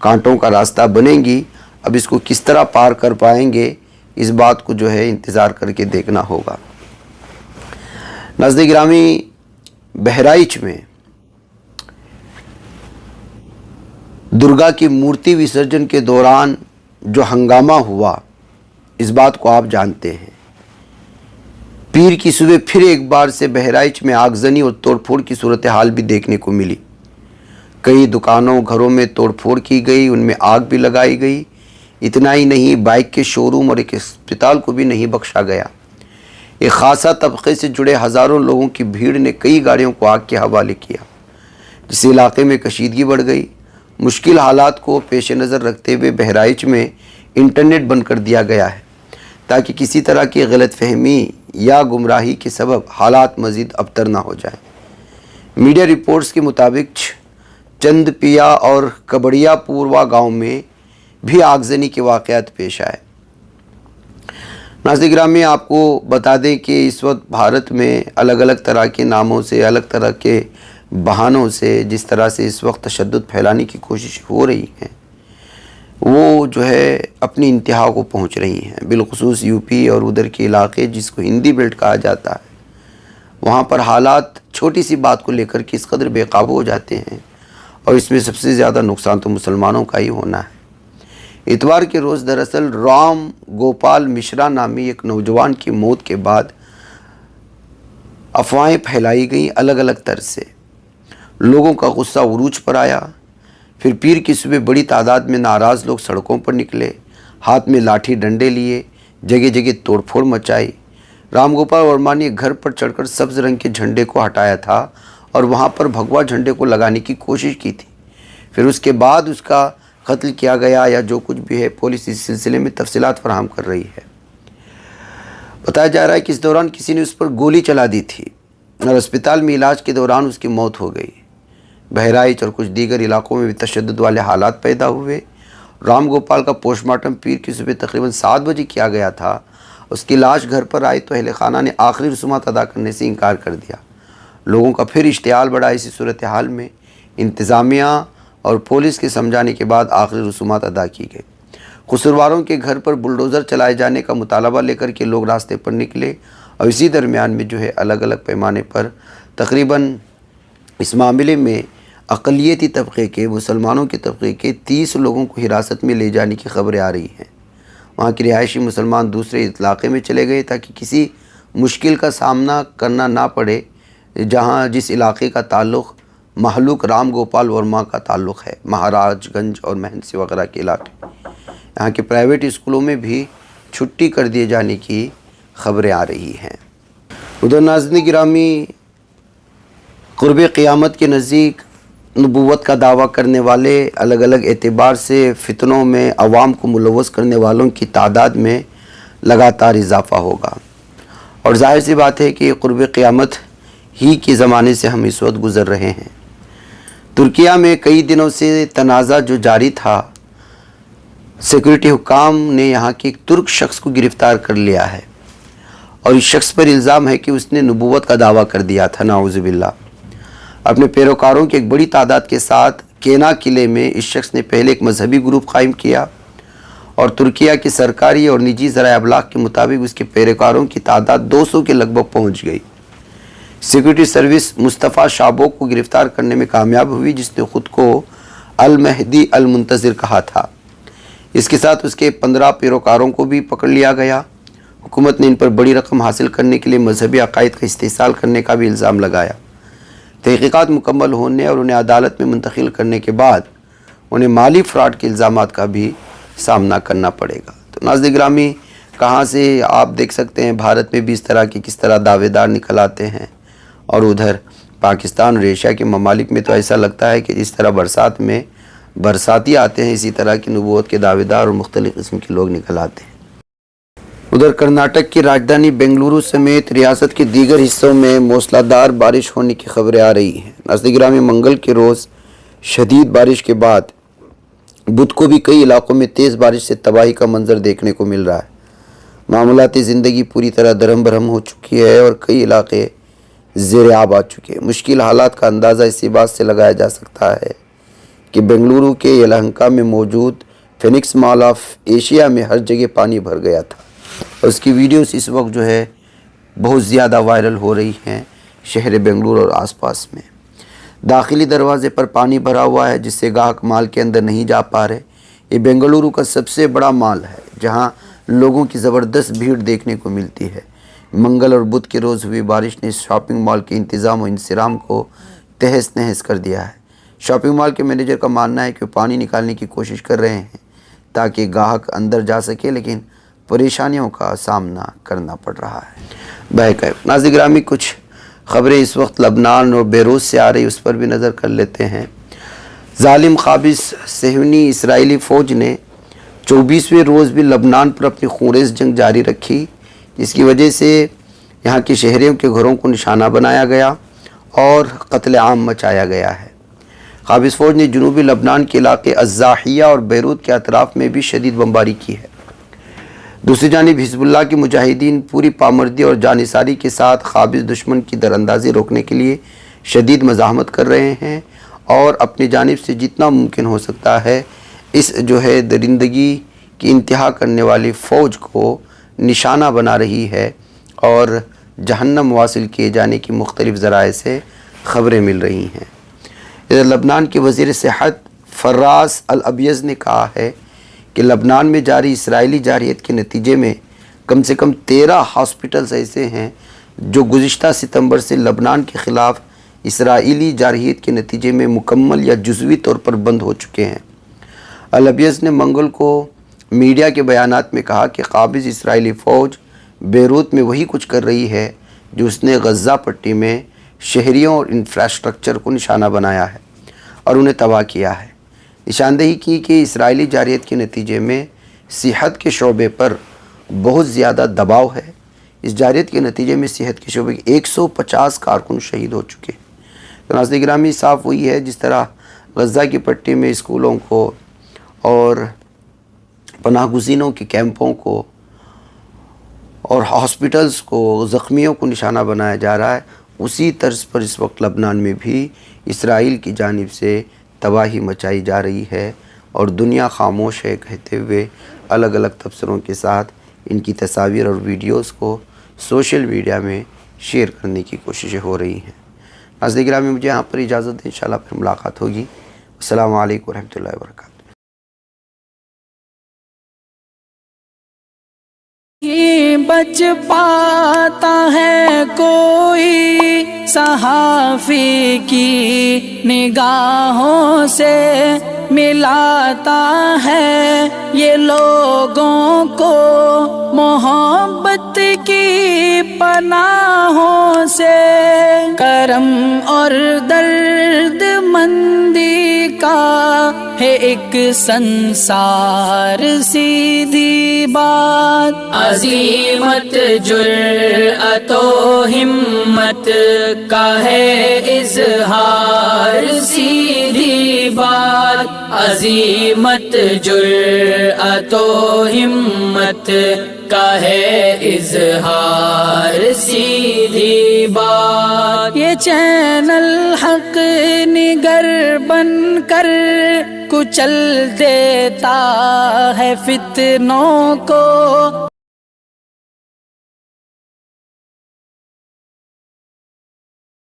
کانٹوں کا راستہ بنیں گی. اب اس کو کس طرح پار کر پائیں گے اس بات کو جو ہے انتظار کر کے دیکھنا ہوگا. ناظرین گرامی، بہرائچ میں درگا کی مورتی وسرجن کے دوران جو ہنگامہ ہوا اس بات کو آپ جانتے ہیں. پیر کی صبح پھر ایک بار سے بہرائچ میں آگزنی اور توڑ پھوڑ کی صورتحال بھی دیکھنے کو ملی. کئی دکانوں گھروں میں توڑ پھوڑ کی گئی، ان میں آگ بھی لگائی گئی. اتنا ہی نہیں، بائک کے شو روم اور ایک اسپتال کو بھی نہیں بخشا گیا. ایک خاصا طبقے سے جڑے ہزاروں لوگوں کی بھیڑ نے کئی گاڑیوں کو آگ کے حوالے کیا، جس علاقے میں کشیدگی بڑھ گئی. مشکل حالات کو پیش نظر رکھتے ہوئے بہرائچ میں انٹرنیٹ بند کر دیا گیا ہے تاکہ کسی طرح کی غلط فہمی یا گمراہی کے سبب حالات مزید ابتر نہ ہو جائیں. میڈیا رپورٹس کے مطابق چند پیا اور کبڑیا پوروا گاؤں میں بھی آگزنی کے واقعات پیش آئے. ناظرین گرامی، آپ کو بتا دیں کہ اس وقت بھارت میں الگ الگ طرح کے ناموں سے، الگ طرح کے بہانوں سے جس طرح سے اس وقت تشدد پھیلانے کی کوشش ہو رہی ہیں وہ جو ہے اپنی انتہا کو پہنچ رہی ہیں. بالخصوص یو پی اور ادھر کے علاقے جس کو ہندی بیلٹ کہا جاتا ہے، وہاں پر حالات چھوٹی سی بات کو لے کر کے اس قدر بے قابو ہو جاتے ہیں اور اس میں سب سے زیادہ نقصان تو مسلمانوں کا ہی ہونا ہے. اتوار کے روز دراصل رام گوپال مشرا نامی ایک نوجوان کی موت کے بعد افواہیں پھیلائی گئیں الگ الگ طرز سے. لوگوں کا غصہ عروج پر آیا. پھر پیر کی صبح بڑی تعداد میں ناراض لوگ سڑکوں پر نکلے، ہاتھ میں لاٹھی ڈنڈے لیے، جگہ جگہ توڑ پھوڑ مچائی. رام گوپال ورما نے گھر پر چڑھ کر سبز رنگ کے جھنڈے کو ہٹایا تھا اور وہاں پر بھگوا جھنڈے کو لگانے کی کوشش کی تھی. پھر اس کے بعد اس کا قتل کیا گیا یا جو کچھ بھی ہے، پولیس اس سلسلے میں تفصیلات فراہم کر رہی ہے. بتایا جا رہا ہے کہ اس دوران کسی نے اس پر گولی چلا دی تھی اور اسپتال میں علاج کے دوران اس کی موت ہو گئی. بہرائچ اور کچھ دیگر علاقوں میں بھی تشدد والے حالات پیدا ہوئے. رام گوپال کا پوسٹ مارٹم پیر کی صبح تقریباً 7 بجے کیا گیا تھا. اس کی لاش گھر پر آئی تو اہل خانہ نے آخری رسومات ادا کرنے سے انکار کر دیا. لوگوں کا پھر اشتعال بڑھا. اسی صورتحال میں انتظامیہ اور پولیس کے سمجھانے کے بعد آخری رسومات ادا کی گئی. قصورواروں کے گھر پر بلڈوزر چلائے جانے کا مطالبہ لے کر کے لوگ راستے پر نکلے اور اسی درمیان میں جو ہے الگ الگ پیمانے پر تقریباً اس معاملے میں اقلیتی طبقے کے، مسلمانوں کے طبقے کے 30 لوگوں کو حراست میں لے جانے کی خبریں آ رہی ہیں. وہاں کے رہائشی مسلمان دوسرے علاقے میں چلے گئے تاکہ کسی مشکل کا سامنا کرنا نہ پڑے جس علاقے کا تعلق محلوق رام گوپال ورما کا تعلق ہے، مہاراج گنج اور مہنسی وغیرہ کے علاقے. یہاں کے پرائیویٹ اسکولوں میں بھی چھٹی کر دیے جانے کی خبریں آ رہی ہیں. ادھر ناظرین گرامی، قرب قیامت کے نزدیک نبوت کا دعویٰ کرنے والے الگ الگ اعتبار سے فتنوں میں عوام کو ملوث کرنے والوں کی تعداد میں لگاتار اضافہ ہوگا. اور ظاہر سی بات ہے کہ قرب قیامت ہی کے زمانے سے ہم اس وقت گزر رہے ہیں. ترکیہ میں کئی دنوں سے تنازع جو جاری تھا، سیکورٹی حکام نے یہاں کے ایک ترک شخص کو گرفتار کر لیا ہے اور اس شخص پر الزام ہے کہ اس نے نبوت کا دعویٰ کر دیا تھا. نعوذ باللہ. اپنے پیروکاروں کی ایک بڑی تعداد کے ساتھ کینا قلعے میں اس شخص نے پہلے ایک مذہبی گروپ قائم کیا اور ترکیہ کی سرکاری اور نجی ذرائع ابلاغ کے مطابق اس کے پیروکاروں کی تعداد 200 کے لگ بھگ پہنچ گئی. سیکورٹی سروس مصطفیٰ شابو کو گرفتار کرنے میں کامیاب ہوئی، جس نے خود کو المہدی المنتظر کہا تھا. اس کے ساتھ اس کے 15 پیروکاروں کو بھی پکڑ لیا گیا. حکومت نے ان پر بڑی رقم حاصل کرنے کے لیے مذہبی عقائد کا استحصال کرنے کا بھی الزام لگایا. تحقیقات مکمل ہونے اور انہیں عدالت میں منتقل کرنے کے بعد انہیں مالی فراڈ کے الزامات کا بھی سامنا کرنا پڑے گا. تو ناظرین گرامی، کہاں سے آپ دیکھ سکتے ہیں بھارت میں بھی اس طرح کی کس طرح دعوے دار نکل آتے ہیں، اور ادھر پاکستان اور ایشیا کے ممالک میں تو ایسا لگتا ہے کہ جس طرح برسات میں برساتی آتے ہیں، اسی طرح کی نبوت کے دعوے دار اور مختلف قسم کے لوگ نکل آتے ہیں. ادھر کرناٹک کی راجدھانی بنگلورو سمیت ریاست کے دیگر حصوں میں موسلا دھار بارش ہونے کی خبریں آ رہی ہیں. ناظرین گرامی، منگل کے روز شدید بارش کے بعد بدھ کو بھی کئی علاقوں میں تیز بارش سے تباہی کا منظر دیکھنے کو مل رہا ہے. معمولاتی زندگی پوری طرح درہم برہم ہو چکی ہے اور کئی علاقے زیر آب آ چکے ہیں. مشکل حالات کا اندازہ اسی بات سے لگایا جا سکتا ہے کہ بنگلورو کے یلہنکا میں موجود فینکس مال آف ایشیا میں ہر جگہ پانی بھر گیا تھا، اور اس کی ویڈیوز اس وقت جو ہے بہت زیادہ وائرل ہو رہی ہیں شہر بنگلورو اور آس پاس میں۔ داخلی دروازے پر پانی بھرا ہوا ہے، جس سے گاہک مال کے اندر نہیں جا پا رہے۔ یہ بنگلورو کا سب سے بڑا مال ہے جہاں لوگوں کی زبردست بھیڑ دیکھنے کو ملتی ہے۔ منگل اور بدھ کے روز ہوئی بارش نے اس شاپنگ مال کے انتظام و انصرام کو تہس نہس کر دیا ہے۔ شاپنگ مال کے مینیجر کا ماننا ہے کہ وہ پانی نکالنے کی کوشش کر رہے ہیں تاکہ گاہک اندر جا سکے، لیکن پریشانیوں کا سامنا کرنا پڑ رہا ہے۔ بہرکیف ناظرین گرامی، کچھ خبریں اس وقت لبنان اور بیروت سے آ رہی، اس پر بھی نظر کر لیتے ہیں۔ ظالم قابض صہیونی اسرائیلی فوج نے 24ویں روز بھی لبنان پر اپنی خونریز جنگ جاری رکھی، جس کی وجہ سے یہاں کے شہریوں کے گھروں کو نشانہ بنایا گیا اور قتل عام مچایا گیا ہے۔ قابض فوج نے جنوبی لبنان کے علاقے الزاحیہ اور بیروت کے اطراف میں بھی شدید بمباری کی ہے۔ دوسری جانب حزب اللہ کے مجاہدین پوری پامردی اور جانثاری کے ساتھ قابض دشمن کی دراندازی روکنے کے لیے شدید مزاحمت کر رہے ہیں اور اپنی جانب سے جتنا ممکن ہو سکتا ہے اس جو ہے درندگی کی انتہا کرنے والی فوج کو نشانہ بنا رہی ہے، اور جہنم واصل کیے جانے کی مختلف ذرائع سے خبریں مل رہی ہیں۔ ادھر لبنان کے وزیر صحت فراس الابیض نے کہا ہے کہ لبنان میں جاری اسرائیلی جارحیت کے نتیجے میں کم سے کم 13 ہاسپٹلز ایسے ہیں جو گزشتہ ستمبر سے لبنان کے خلاف اسرائیلی جارحیت کے نتیجے میں مکمل یا جزوی طور پر بند ہو چکے ہیں۔ الابیض نے منگل کو میڈیا کے بیانات میں کہا کہ قابض اسرائیلی فوج بیروت میں وہی کچھ کر رہی ہے جو اس نے غزہ پٹی میں شہریوں اور انفراسٹرکچر کو نشانہ بنایا ہے اور انہیں تباہ کیا ہے۔ نشاندہی کی کہ اسرائیلی جارحیت کے نتیجے میں صحت کے شعبے پر بہت زیادہ دباؤ ہے۔ اس جارحیت کے نتیجے میں صحت کے شعبے کے 150 کارکن شہید ہو چکے ہیں۔ تو ناظرین گرامی، صاف وہی ہے جس طرح غزہ کی پٹی میں اسکولوں کو اور پناہ گزینوں کے کیمپوں کو اور ہاسپٹلز کو، زخمیوں کو نشانہ بنایا جا رہا ہے، اسی طرز پر اس وقت لبنان میں بھی اسرائیل کی جانب سے تباہی مچائی جا رہی ہے، اور دنیا خاموش ہے کہتے ہوئے الگ الگ تبصروں کے ساتھ ان کی تصاویر اور ویڈیوز کو سوشل میڈیا میں شیئر کرنے کی کوششیں ہو رہی ہیں۔ ناظرین گرامی، مجھے یہاں پر اجازت دیں، انشاءاللہ پھر ملاقات ہوگی۔ السلام علیکم ورحمۃ اللہ وبرکاتہ۔ بچ پاتا ہے کوئی صحافی کی نگاہوں سے، ملاتا ہے یہ لوگوں کو محبت کی پناہوں سے۔ کرم اور درد مندی کا ہے ایک سنسار سیدھی بات، عزیمت جرأت و ہمت کا ہے اظہار سیدھی بات، عزیمت جرأت و ہمت کا ہے اظہار سیدھی بات۔ یہ چینل حق نگر بن کر کچل دیتا ہے فتنوں کو۔